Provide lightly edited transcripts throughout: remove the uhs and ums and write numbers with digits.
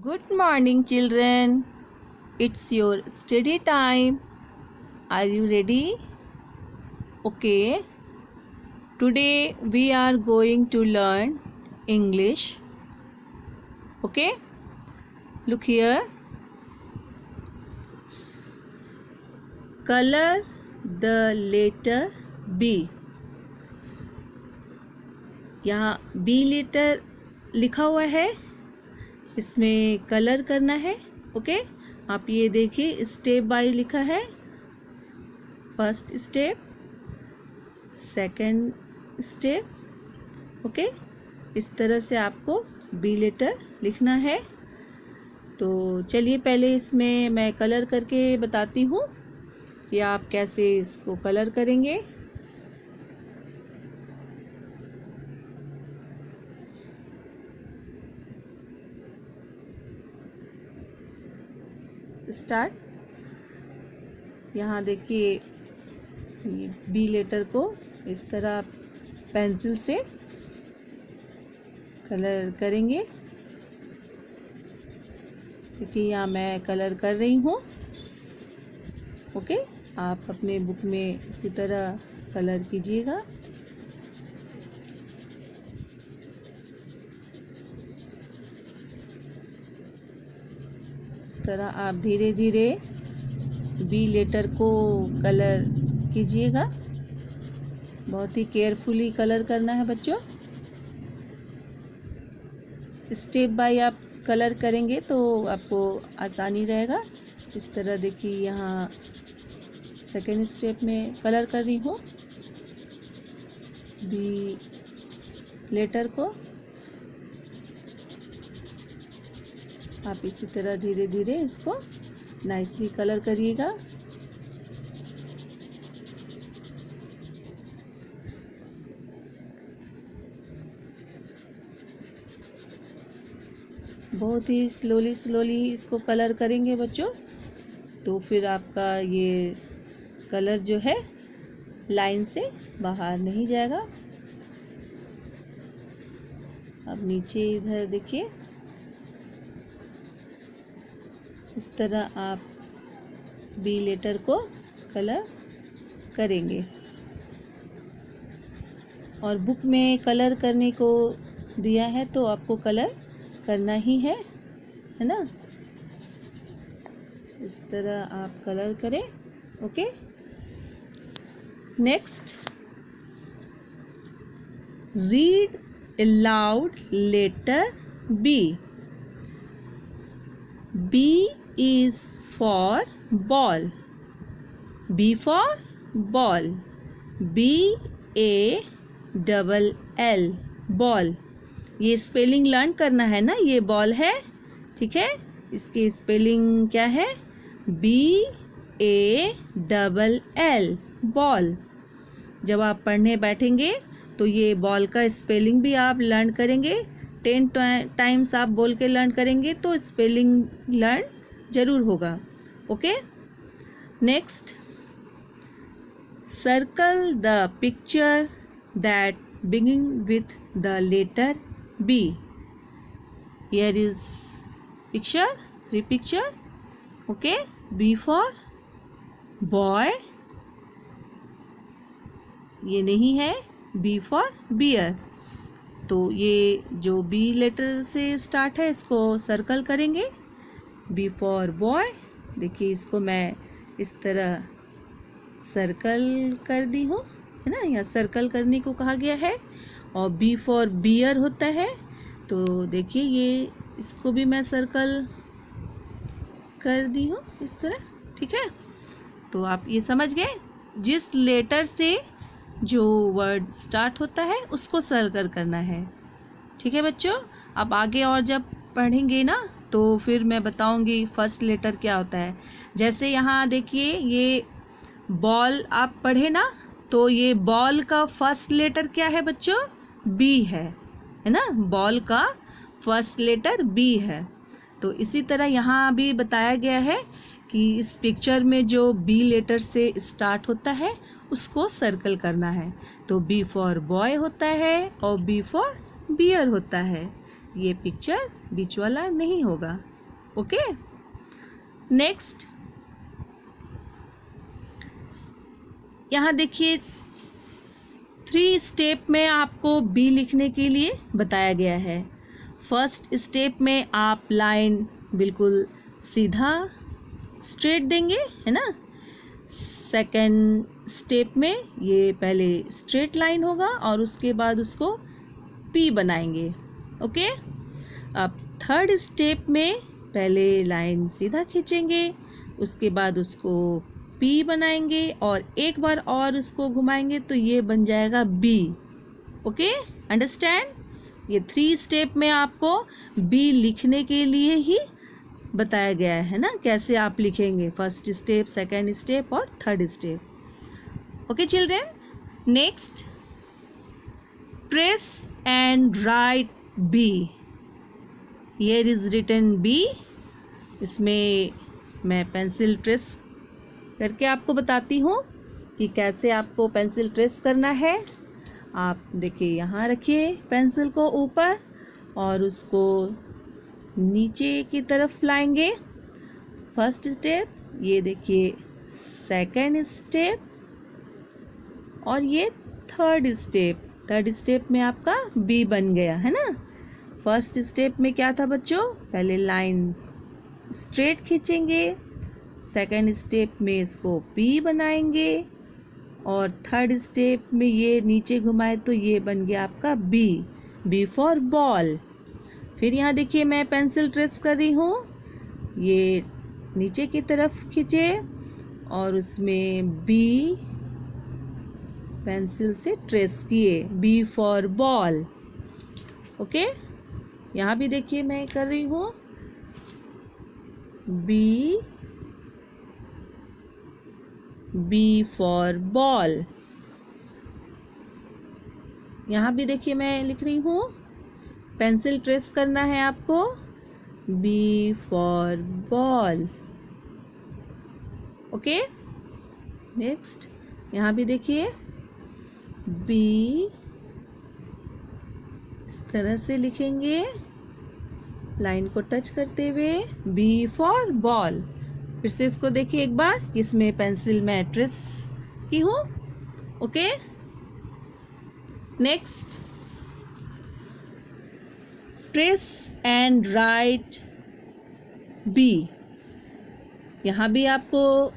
Good morning, children. It's your study time. Are you ready? Okay. Today we are going to learn English. Okay? Look here. Color the letter B. यहाँ B letter लिखा हुआ है, इसमें colour करना है. Okay, आप ये देखिए, स्टेप बाय लिखा है. First step, second step. Okay, इस तरह से आपको बी लेटर लिखना है. तो चलिए पहले इसमें मैं कलर करके बताती हूँ कि आप कैसे इसको कलर करेंगे. स्टार्ट. यहाँ देखिए, बी लेटर को इस तरह पेंसिल से कलर करेंगे. देखिए यहाँ मैं कलर कर रही हूँ. ओके, आप अपने बुक में इसी तरह कलर कीजिएगा. तरह आप धीरे धीरे बी लेटर को कलर कीजिएगा. बहुत ही केयरफुली कलर करना है बच्चों. स्टेप बाय आप कलर करेंगे तो आपको आसानी रहेगा. इस तरह देखिए, यहाँ सेकेंड स्टेप में कलर कर रही हूँ बी लेटर को. आप इसी तरह धीरे धीरे इसको नाइसली कलर करिएगा. बहुत ही स्लोली इसको कलर करेंगे बच्चों, तो फिर आपका ये कलर जो है लाइन से बाहर नहीं जाएगा. अब नीचे इधर देखिए, इस तरह आप बी लेटर को कलर करेंगे. और बुक में कलर करने को दिया है तो आपको कलर करना ही है ना. इस तरह आप कलर करें. Okay, next, read aloud letter B. B is for ball. B for ball. BALL ball. ये स्पेलिंग लर्न करना है ना. ये बॉल है, ठीक है. इसकी स्पेलिंग क्या है? BALL ball. जब आप पढ़ने बैठेंगे तो ये बॉल का स्पेलिंग भी आप लर्न करेंगे. 10 टाइम्स आप बोल के लर्न करेंगे तो स्पेलिंग लर्न जरूर होगा. Okay, next, circle the picture that begin with the letter B. Here is picture, 3 picture. Okay, B for boy, ये नहीं है. B for bear. तो ये जो बी लेटर से स्टार्ट है इसको सर्कल करेंगे. B for boy. देखिए, इसको मैं इस तरह सर्कल कर दी हूँ, है ना. यहाँ सर्कल करने को कहा गया है. और बी फॉर बियर होता है, तो देखिए ये इसको भी मैं सर्कल कर दी हूँ इस तरह. ठीक है, तो आप ये समझ गए. जिस लेटर से जो वर्ड स्टार्ट होता है उसको सर्कल करना है. ठीक है बच्चों. अब आगे और जब पढ़ेंगे ना तो फिर मैं बताऊंगी फर्स्ट लेटर क्या होता है. जैसे यहाँ देखिए, ये बॉल आप पढ़े ना, तो ये बॉल का फर्स्ट लेटर क्या है बच्चों? बी है ना. बॉल का फर्स्ट लेटर बी है. तो इसी तरह यहाँ भी बताया गया है कि इस पिक्चर में जो बी लेटर से स्टार्ट होता है उसको सर्कल करना है. तो बी फॉर बॉय होता है और बी फॉर बियर होता है. ये पिक्चर बीच वाला नहीं होगा. ओके। नेक्स्ट यहाँ देखिए 3 स्टेप में आपको बी लिखने के लिए बताया गया है। फर्स्ट स्टेप में आप लाइन बिल्कुल सीधा स्ट्रेट देंगे, है ना। सेकंड स्टेप में ये पहले स्ट्रेट लाइन होगा और उसके बाद उसको पी बनाएंगे, ओके। अब थर्ड स्टेप में पहले लाइन सीधा खींचेंगे, उसके बाद उसको पी बनाएंगे और एक बार और उसको घुमाएंगे तो ये बन जाएगा बी, ओके। अंडरस्टैंड। ये 3 स्टेप में आपको बी लिखने के लिए ही बताया गया है ना, कैसे आप लिखेंगे, फर्स्ट स्टेप, सेकंड स्टेप और third step. Okay children. Next trace and write B. Here is written B. इसमें मैं पेंसिल ट्रेस करके आपको बताती हूँ कि कैसे आपको पेंसिल ट्रेस करना है। आप देखिए यहाँ रखिए पेंसिल को ऊपर और उसको नीचे की तरफ लाएंगे, फर्स्ट स्टेप। ये देखिए सेकंड स्टेप और ये थर्ड स्टेप। थर्ड स्टेप में आपका बी बन गया, है ना। फर्स्ट स्टेप में क्या था बच्चों, पहले लाइन स्ट्रेट खींचेंगे, सेकंड स्टेप में इसको पी बनाएंगे और थर्ड स्टेप में ये नीचे घुमाए तो ये बन गया आपका बी, बी फॉर बॉल। फिर यहाँ देखिए मैं पेंसिल ट्रेस कर रही हूँ, ये नीचे की तरफ खींचे और उसमें बी पेंसिल से ट्रेस किए, बी फॉर बॉल, ओके। यहाँ भी देखिए मैं कर रही हूँ बी, बी फॉर बॉल। यहाँ भी देखिए मैं लिख रही हूँ, पेंसिल ट्रेस करना है आपको, B for ball, okay. Next यहाँ भी देखिए बी, इस तरह से लिखेंगे लाइन को टच करते हुए, बी फॉर बॉल। फिर से इसको देखिए एक बार, इसमें पेंसिल में ट्रेस की हूँ, okay. Next trace and write B. यहाँ भी आपको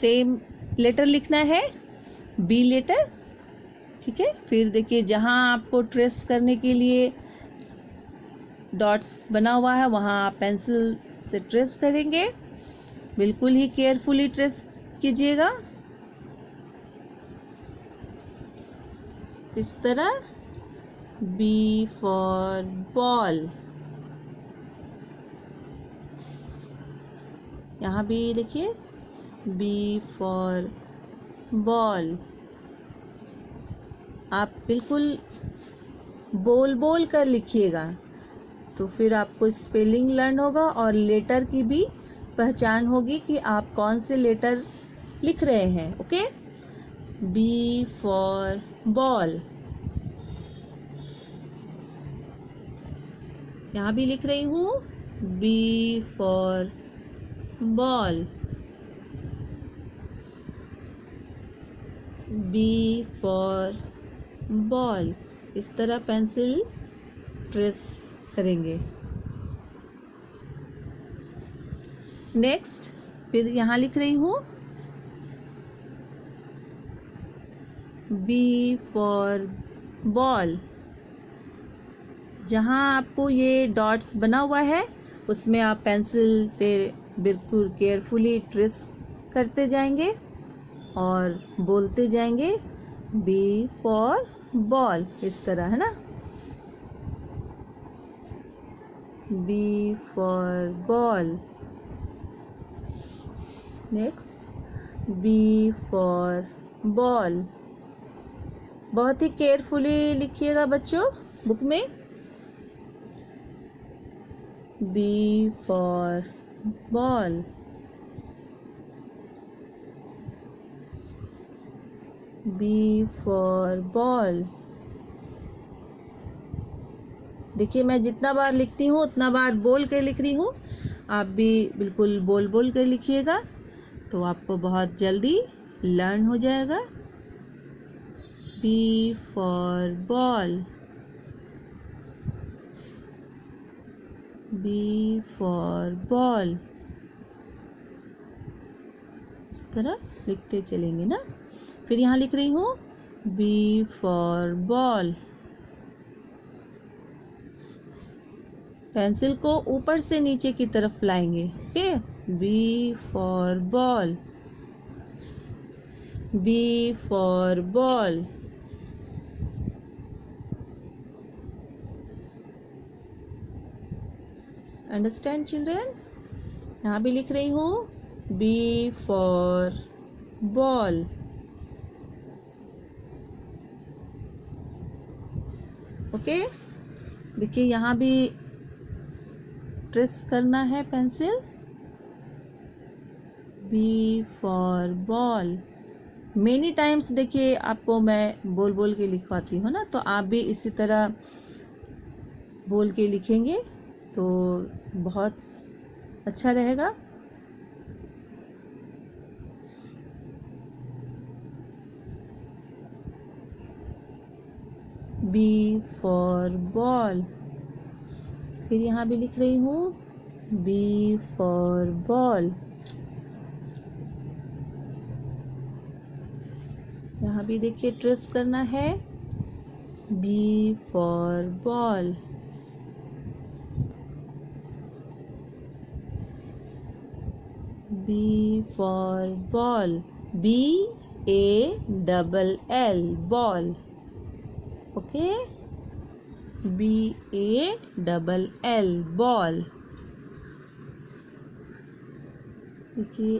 सेम लेटर लिखना है, बी लेटर, ठीक है। फिर देखिए जहाँ आपको ट्रेस करने के लिए डॉट्स बना हुआ है वहाँ आप पेंसिल से ट्रेस करेंगे, बिल्कुल ही केयरफुली ट्रेस कीजिएगा, इस तरह, बी फॉर बॉल। यहाँ भी देखिए बी फॉर बॉल। आप बिल्कुल बोल बोल कर लिखिएगा तो फिर आपको स्पेलिंग लर्न होगा और लेटर की भी पहचान होगी कि आप कौन से लेटर लिख रहे हैं, ओके। B for ball. यहाँ भी लिख रही हूँ B for ball, B for ball. इस तरह पेंसिल ट्रेस करेंगे। नेक्स्ट फिर यहाँ लिख रही हूँ बी फॉर बॉल। जहाँ आपको ये डॉट्स बना हुआ है उसमें आप पेंसिल से बिल्कुल केयरफुली ट्रेस करते जाएंगे और बोलते जाएंगे बी फॉर बॉल, इस तरह, है ना, B for ball. Next B for ball. बहुत ही केयरफुली लिखिएगा बच्चों बुक में, B for ball. B for ball. देखिए मैं जितना बार लिखती हूँ उतना बार बोल के लिख रही हूँ आप भी बिल्कुल बोल बोल कर लिखिएगा, तो आपको बहुत जल्दी लर्न हो जाएगा। B for ball, B for ball। इस तरह लिखते चलेंगे ना। फिर यहाँ लिख रही हूँ B for ball। पेंसिल को ऊपर से नीचे की तरफ लाएंगे। Okay, B for ball, B for ball। Understand children? यहाँ भी लिख रही हूँ B for ball। ओके, देखिए यहाँ भी ट्रेस करना है pencil. B for ball। Many times देखिए आपको मैं बोल बोल के लिखवाती हूँ ना, तो आप भी इसी तरह बोल के लिखेंगे तो बहुत अच्छा रहेगा। B for ball। फिर यहाँ भी लिख रही हूँ B for ball। यहाँ भी देखिए ट्रेस करना है B for ball। B for ball, BALL, ball। Okay, BALL, ball। देखिए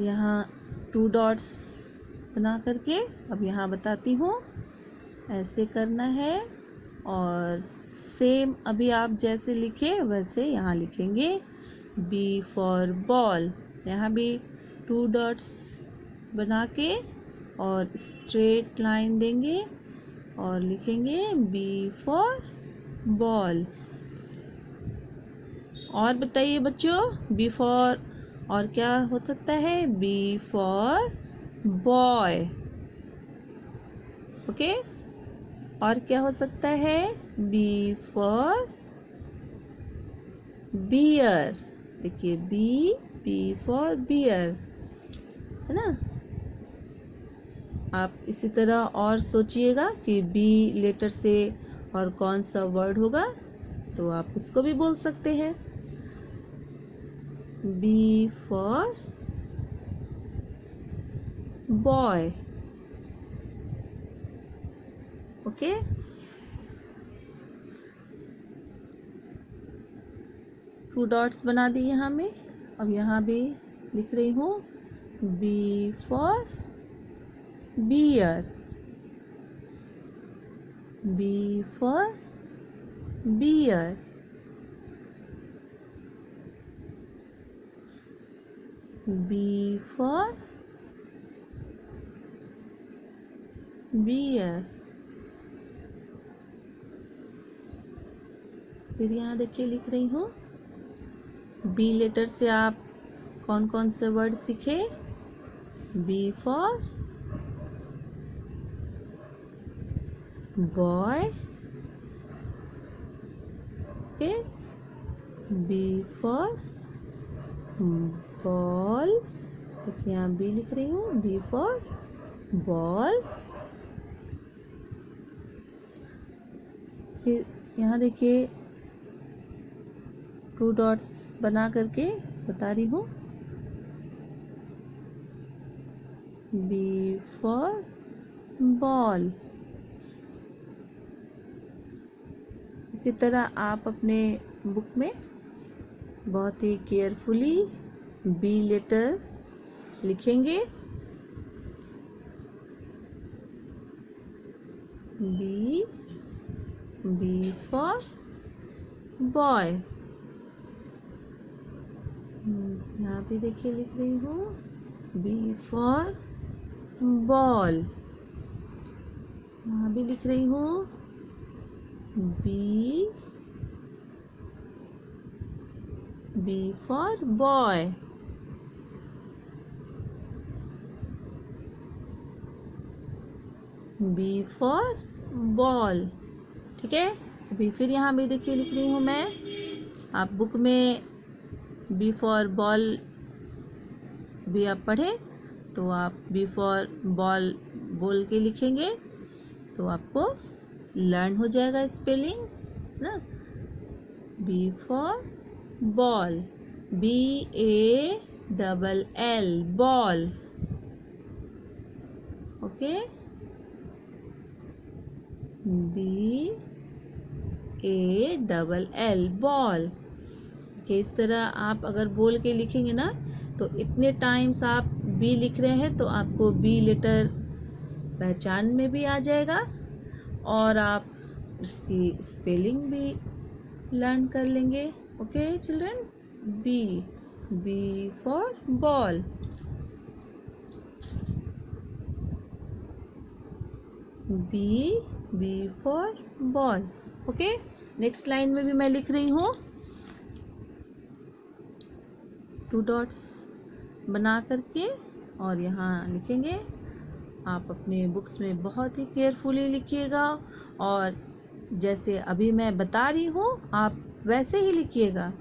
यहाँ 2 डॉट्स बना करके अब यहाँ बताती हूँ, ऐसे करना है और सेम अभी आप जैसे लिखे वैसे यहाँ लिखेंगे B for ball। यहाँ भी 2 डॉट्स बना के और स्ट्रेट लाइन देंगे और लिखेंगे B for ball। और बताइए बच्चों, B for और क्या हो सकता है? B for boy। ओके, और क्या हो सकता है? B for bear। देखिए B for bear, है ना। आप इसी तरह और सोचिएगा कि B लेटर से और कौन सा वर्ड होगा, तो आप उसको भी बोल सकते हैं। B for boy। Okay, to dots बना दी यहाँ में। अब यहाँ भी लिख रही हूँ B for bear, B for bear। B for bear। फिर यहाँ देखिए लिख रही हूँ B लेटर से आप कौन कौन से वर्ड सीखे? B for boy, okay, B for ball। देखिए यहाँ B लिख रही हूँ, B for ball। फिर यहाँ देखिए 2 डॉट्स बना करके बता रही हूँ B for ball। इसी तरह आप अपने बुक में बहुत ही केयरफुली B लेटर लिखेंगे। B for boy। यहाँ पे देखिए लिख रही हूँ B for ball। यहाँ भी लिख रही हूँ B B for boy. B for ball. ठीक है, अभी फिर यहाँ भी देखिए लिख रही हूँ मैं। आप बुक में B for ball भी आप पढ़ें तो आप B for ball बोल के लिखेंगे तो आपको लर्न हो जाएगा स्पेलिंग ना। B for ball, BALL ball. Okay, BALL ball के इस तरह आप अगर बोल के लिखेंगे ना तो इतने टाइम्स आप बी लिख रहे हैं तो आपको बी लेटर पहचान में भी आ जाएगा और आप इसकी स्पेलिंग भी लर्न कर लेंगे। Okay children, B for ball, B for ball. Okay, next line में भी मैं लिख रही हूँ 2 डॉट्स बना करके और यहाँ लिखेंगे। आप अपने बुक्स में बहुत ही केयरफुली लिखिएगा और जैसे अभी मैं बता रही हूँ आप वैसे ही लिखिएगा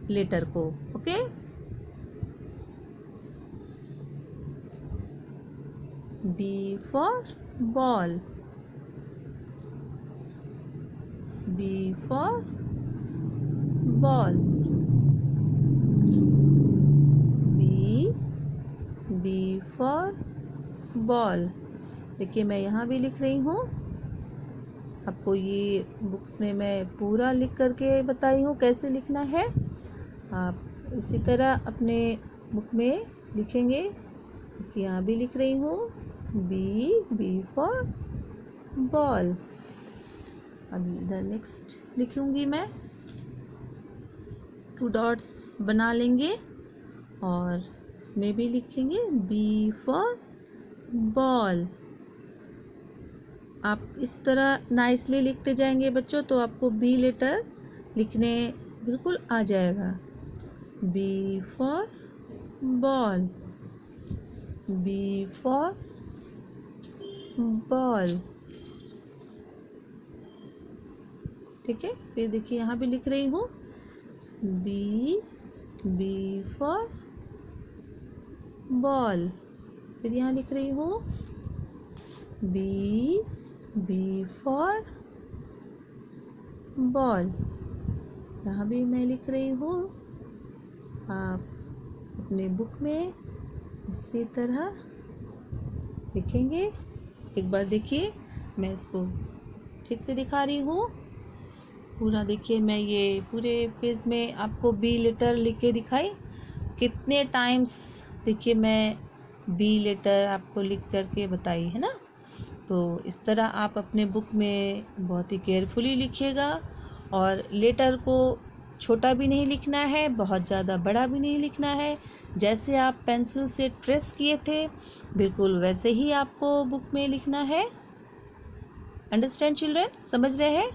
लेटर को। Okay, B for ball, B for ball, B for ball. देखिए मैं यहाँ भी लिख रही हूँ, आपको ये बुक्स में मैं पूरा लिख करके बताई हूँ कैसे लिखना है। आप इसी तरह अपने बुक में लिखेंगे। यहाँ भी लिख रही हूँ बी फॉर बॉल। अब इधर नेक्स्ट लिखूंगी मैं, 2 डॉट्स बना लेंगे और इसमें भी लिखेंगे बी फॉर बॉल। आप इस तरह नाइसली लिखते जाएंगे बच्चों तो आपको बी लेटर लिखने बिल्कुल आ जाएगा। B for ball, B for ball. ठीक है, फिर देखिए यहाँ भी लिख रही हूँ बी फॉर बॉल। फिर यहाँ लिख रही हूँ बी फॉर बॉल। यहाँ भी मैं लिख रही हूँ। आप अपने बुक में इसी तरह लिखेंगे। एक बार देखिए मैं इसको ठीक से दिखा रही हूँ पूरा। देखिए मैं ये पूरे पेज में आपको बी लेटर लिख के दिखाई कितने टाइम्स। देखिए मैं बी लेटर आपको लिख करके बताई है ना। तो इस तरह आप अपने बुक में बहुत ही केयरफुली लिखिएगा और लेटर को छोटा भी नहीं लिखना है, बहुत ज़्यादा बड़ा भी नहीं लिखना है। जैसे आप पेंसिल से ट्रेस किए थे बिल्कुल वैसे ही आपको बुक में लिखना है। अंडरस्टैंड चिल्ड्रन, समझ रहे हैं?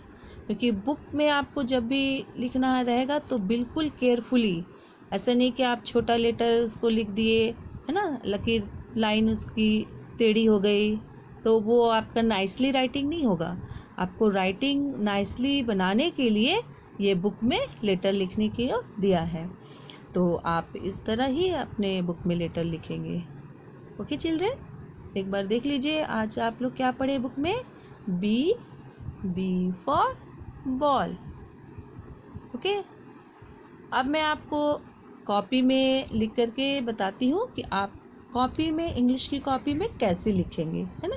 क्योंकि बुक में आपको जब भी लिखना रहेगा तो बिल्कुल केयरफुली, ऐसा नहीं कि आप छोटा लेटर उसको लिख दिए है ना, लकीर लाइन उसकी टेढ़ी हो गई तो वो आपका नाइसली राइटिंग नहीं होगा। आपको राइटिंग नाइसली बनाने के लिए ये बुक में लेटर लिखने के लिए दिया है। तो आप इस तरह ही अपने बुक में लेटर लिखेंगे। ओके चिल्ड्रन, एक बार देख लीजिए आज आप लोग क्या पढ़े बुक में। B for ball. ओके, अब मैं आपको कॉपी में लिख करके बताती हूँ कि आप कॉपी में, इंग्लिश की कॉपी में कैसे लिखेंगे, है ना।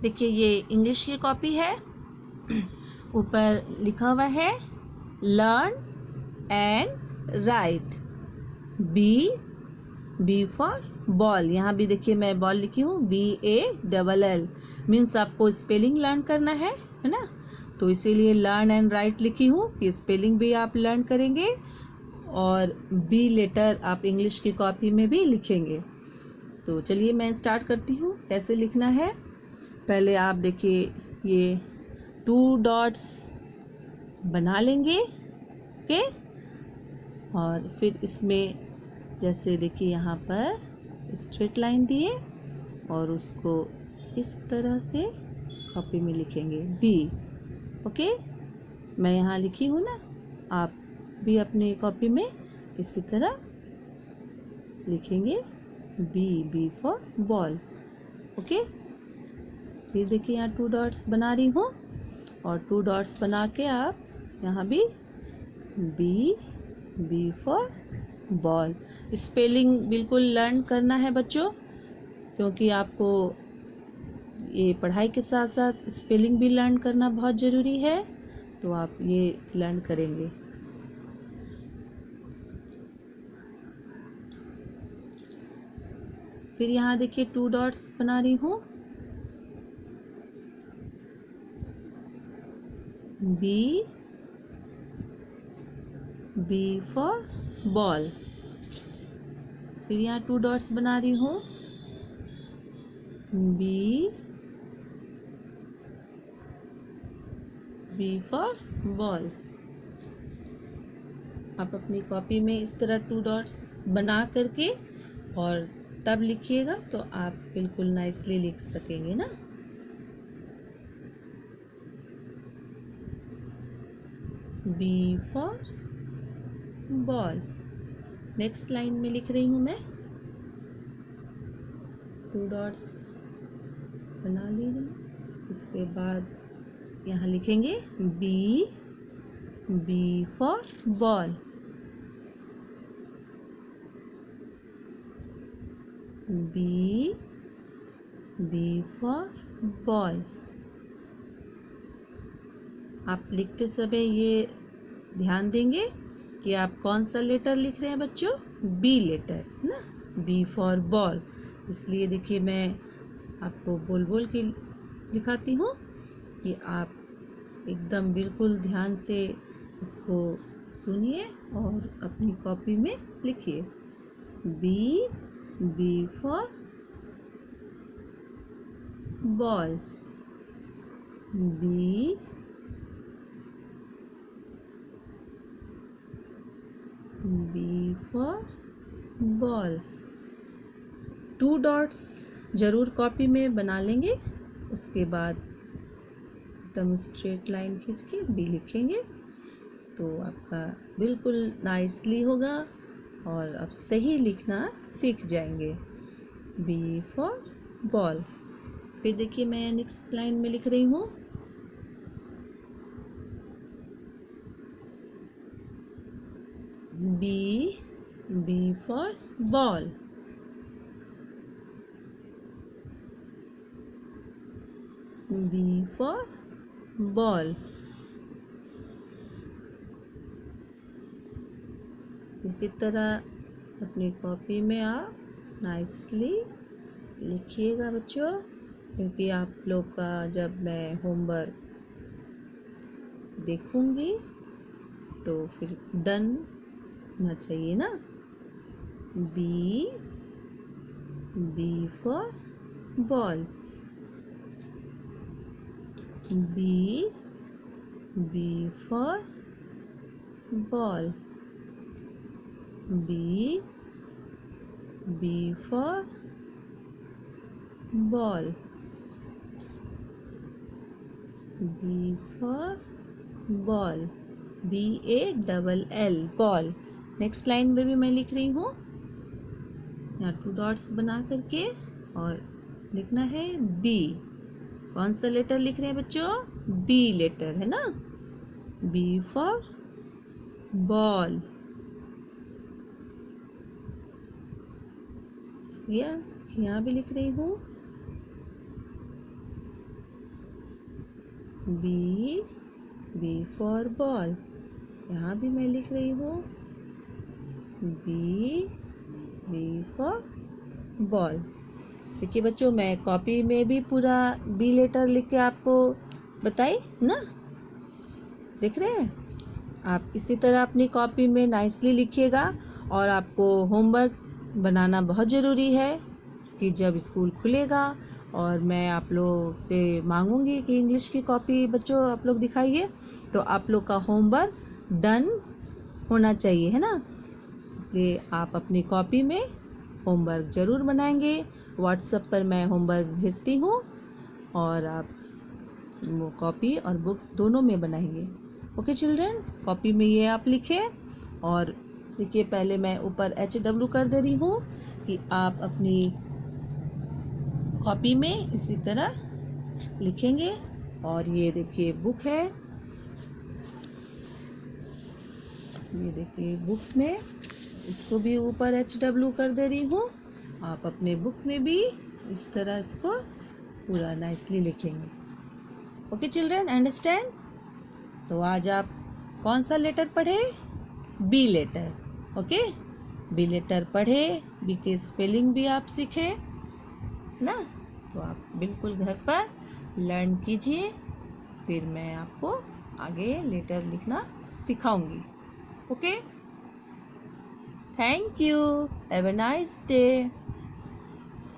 देखिए ये इंग्लिश की कॉपी है, ऊपर लिखा हुआ है learn and write. B for ball. यहाँ भी देखिए मैं बॉल लिखी हूँ BALL, मीन्स आपको स्पेलिंग लर्न करना है ना। तो इसीलिए लर्न एंड राइट लिखी हूँ कि स्पेलिंग भी आप लर्न करेंगे और बी लेटर आप इंग्लिश की कॉपी में भी लिखेंगे। तो चलिए मैं स्टार्ट करती हूँ कैसे लिखना है। पहले आप देखिए ये 2 डॉट्स बना लेंगे। Okay, okay. और फिर इसमें जैसे देखिए यहाँ पर स्ट्रेट लाइन दिए और उसको इस तरह से कॉपी में लिखेंगे बी। ओके, मैं यहाँ लिखी हूँ ना, आप भी अपने कॉपी में इसी तरह लिखेंगे बी फॉर बॉल। ओके, फिर देखिए यहाँ 2 डॉट्स बना रही हूँ और 2 डॉट्स बना के आप यहाँ भी बी फॉर बॉल। स्पेलिंग बिल्कुल लर्न करना है बच्चों, क्योंकि आपको ये पढ़ाई के साथ साथ स्पेलिंग भी लर्न करना बहुत ज़रूरी है, तो आप ये लर्न करेंगे। फिर यहाँ देखिए 2 डॉट्स बना रही हूँ, बी फॉर बॉल। फिर यहाँ 2 डॉट्स बना रही हूँ, बी फॉर बॉल। आप अपनी कॉपी में इस तरह 2 डॉट्स बना करके और तब लिखिएगा तो आप बिल्कुल नाइसली लिख सकेंगे ना। B for ball. Next line में लिख रही हूँ मैं, 2 डॉट्स बना ली हूँ। उसके बाद यहाँ लिखेंगे B for ball. B for ball. आप लिखते समय ये ध्यान देंगे कि आप कौन सा लेटर लिख रहे हैं बच्चों, बी लेटर ना, बी फॉर बॉल। इसलिए देखिए मैं आपको बोल बोल के दिखाती हूँ कि आप एकदम बिल्कुल ध्यान से इसको सुनिए और अपनी कॉपी में लिखिए। B for ball. B for ball. 2 dots जरूर कॉपी में बना लेंगे। उसके बाद एकदम स्ट्रेट लाइन खींच के बी लिखेंगे तो आपका बिल्कुल नाइसली होगा और आप सही लिखना सीख जाएंगे। B for ball. फिर देखिए मैं नेक्स्ट लाइन में लिख रही हूँ, B for ball. B for ball. इसी तरह अपनी कॉपी में आप नाइसली लिखिएगा बच्चों, क्योंकि आप लोग का जब मैं होमवर्क देखूंगी तो फिर डन होना चाहिए ना। B for ball. B for ball. B for ball. B for ball. BALL ball. Next line में भी मैं लिख रही हूँ, यहाँ 2 डॉट्स बना करके और लिखना है बी। कौन सा लेटर लिख रहे हैं बच्चों, बी लेटर है ना। B for ball. यहाँ भी लिख रही हूँ बी फॉर बॉल। यहाँ भी मैं लिख रही हूँ बी फॉर बॉल। देखिए बच्चों मैं कॉपी में भी पूरा बी लेटर लिख के आपको बताई ना, देख रहे हैं आप। इसी तरह अपनी कॉपी में नाइसली लिखिएगा और आपको होमवर्क बनाना बहुत ज़रूरी है कि जब स्कूल खुलेगा और मैं आप लोग से मांगूंगी कि इंग्लिश की कॉपी बच्चों आप लोग दिखाइए, तो आप लोग का होमवर्क डन होना चाहिए, है ना। इसलिए आप अपनी कॉपी में होमवर्क ज़रूर बनाएंगे। व्हाट्सएप पर मैं होमवर्क भेजती हूँ और आप वो कॉपी और बुक्स दोनों में बनाएंगे। ओके चिल्ड्रन, कॉपी में ये आप लिखें और देखिए पहले मैं ऊपर HW कर दे रही हूँ कि आप अपनी कॉपी में इसी तरह लिखेंगे। और ये देखिए बुक है, ये देखिए बुक में इसको भी ऊपर HW कर दे रही हूँ। आप अपने बुक में भी इस तरह इसको पूरा नाइसली लिखेंगे। Okay children, understand. तो आज आप कौन सा लेटर पढ़े? B letter. Okay, B letter पढ़े, बी के स्पेलिंग भी आप सीखे ना। तो आप बिल्कुल घर पर लर्न कीजिए, फिर मैं आपको आगे लेटर लिखना सिखाऊंगी। Okay, thank you, have a nice day.